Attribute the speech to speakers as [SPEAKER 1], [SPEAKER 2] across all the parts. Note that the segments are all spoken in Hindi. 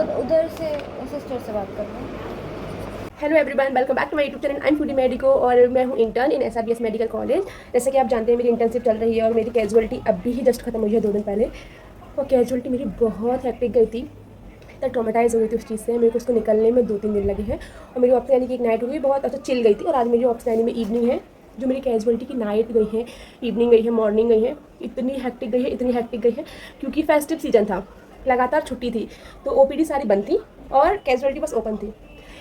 [SPEAKER 1] उधर से सिस्टर से बात करना।
[SPEAKER 2] Hello everyone, welcome back to my YouTube channel. I am foodie medico और मैं हूँ intern in SRBS medical college. जैसे कि आप जानते हैं मेरी इंटर्नशिप चल रही है और मेरी कैजुअलिटी अभी ही जस्ट खत्म हुई है 2 दिन पहले। और कैजुअलिटी मेरी बहुत हैक्टिक गई थी, इतना ट्रॉमेटाइज हो गई थी उस चीज़ से। मेरे को उसको निकलने में 2-3 दिन लगे हैं। और मेरी ऑप्शन यानी कि एक नाइट हुई बहुत अच्छा चिल गई थी। और आज मेरी ऑप्शन यानी में इवनिंग है। जो मेरी कैजुअलिटी की नाइट गई है, इवनिंग गई है, मॉर्निंग गई है, इतनी हैक्टिक गई है, इतनी हैक्टिक गई है क्योंकि फेस्टिव सीजन था, लगातार छुट्टी थी, तो OPD सारी बंद थी और कैजुअलिटी बस ओपन थी।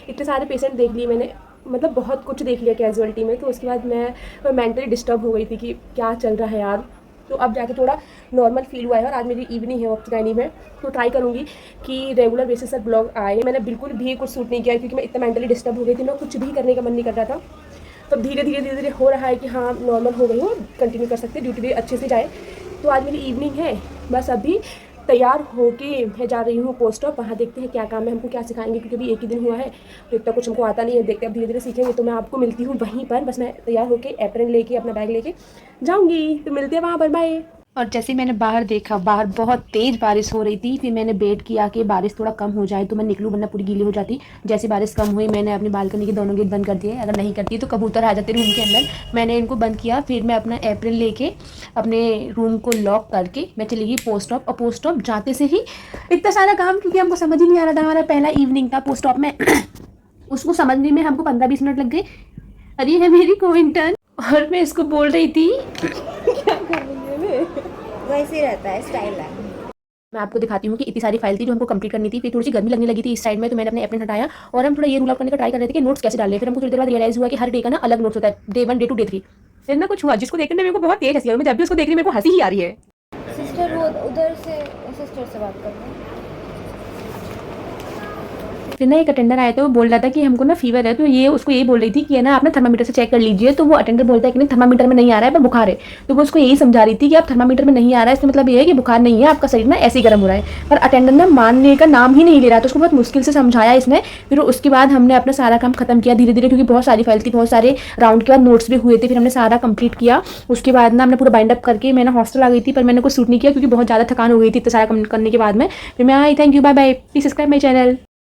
[SPEAKER 2] इतने सारे पेशेंट देख लिए मैंने, मतलब बहुत कुछ देख लिया कैजुअलिटी में। तो उसके बाद मैं मेंटली डिस्टर्ब हो गई थी कि क्या चल रहा है यार। तो अब जाके थोड़ा नॉर्मल फील हुआ है और आज मेरी इवनिंग है ऑप्टोगाइनी में। तो ट्राई करूँगी कि रेगुलर बेसिस पर ब्लॉग आए। मैंने बिल्कुल भी कुछ सूट नहीं किया क्योंकि मैं इतना मेंटली डिस्टर्ब हो गई थी, मैं कुछ भी करने का मन नहीं कर रहा था। तो धीरे धीरे हो रहा है कि हाँ नॉर्मल हो गई हूँ, कंटिन्यू कर सकते, ड्यूटी भी अच्छे से जाए। तो आज मेरी इवनिंग है, बस अभी तैयार होके मैं जा रही हूँ पोस्ट ऑफ। वहाँ देखते हैं क्या काम है, हमको क्या सिखाएंगे, क्योंकि अभी एक ही दिन हुआ है तो इतना कुछ हमको आता नहीं है। देखते हैं, अब धीरे धीरे सीखेंगे। तो मैं आपको मिलती हूँ वहीं पर, बस मैं तैयार होके एप्रन लेके अपना बैग लेके जाऊँगी। तो मिलते हैं वहाँ पर, बाय। और जैसे मैंने बाहर देखा, बाहर बहुत तेज़ बारिश हो रही थी। फिर मैंने वेट किया कि बारिश थोड़ा कम हो जाए तो मैं निकलूँ, वरना पूरी गीली हो जाती। जैसे बारिश कम हुई मैंने अपनी बालकनी के दोनों गेट बंद कर दिए। अगर नहीं करती तो कबूतर आ जाते रूम के अंदर। मैंने इनको बंद किया, फिर मैं अपना एप्रन लेके अपने रूम को लॉक करके मैं चली गई पोस्ट ऑफ। और पोस्ट ऑफ जाते से ही इतना सारा काम, क्योंकि हमको समझ ही नहीं आ रहा था, हमारा पहला इवनिंग था पोस्ट ऑफ में। उसको समझने में हमको 15-20 मिनट लग गए। अरे ये है मेरी को इंटर्न और मैं इसको बोल रही थी क्या कर रही है मैं।
[SPEAKER 1] वैसे ही रहता है, स्टाइल है।
[SPEAKER 2] मैं आपको दिखाती हूँ कि इतनी सारी फाइल थी जो हमको कंप्लीट करनी थी। फिर थोड़ी सी गर्मी लगने लगी थी इस साइड में, तो मैंने अपने एप्रन हटाया और हम थोड़ा ये रूल आउट करने का ट्राई कर रहे थे कि नोट्स कैसे डाल रहे हैं। फिर हमको थोड़ी देर बाद रियलाइज हुआ कि हर डे का ना अलग नोट्स होता है, डे 1, डे 2, डे 3। फिर ना कुछ हुआ जिसको देखने में मेरे को बहुत तेज हंसी आई। मैं जब भी उसको देख रही मेरे को हंसी ही आ रही है।
[SPEAKER 1] सिस्टर वो उधर से सिस्टर से बात करना।
[SPEAKER 2] फिर ना एक अटेंडर आया था, वो बोल रहा था कि हमको ना फीवर है। तो ये उसको यही बोल रही थी कि है ना आप ना थर्मामीटर से चेक कर लीजिए। तो वो अटेंडर बोलता है कि नहीं थर्मामीटर में नहीं आ रहा है पर बुखार है। तो वो उसको यही समझा रही थी कि आप थर्मामीटर में नहीं आ रहा है, इसका मतलब ये है कि बुखार नहीं है, आपका शरीर ना ऐसे ही गर्म हो रहा है। पर अटेंडर ना मानने का नाम ही नहीं ले रहा था। उसको बहुत मुश्किल से समझाया इसने। फिर उसके बाद हमने अपना सारा काम खत्म किया धीरे धीरे, क्योंकि बहुत सारी फाइल थी, बहुत सारे राउंड के बाद नोट्स भी हुए थे। फिर हमने सारा कंप्लीट किया। उसके बाद ना हमने पूरा बाइंड अप करके मैं ना हॉस्टल आ गई थी, पर मैंने कुछ सूट नहीं किया क्योंकि बहुत ज़्यादा थकान हो गई थी इतना सारा करने के बाद में। फिर मैं आई, thank you, bye bye, please subscribe my channel.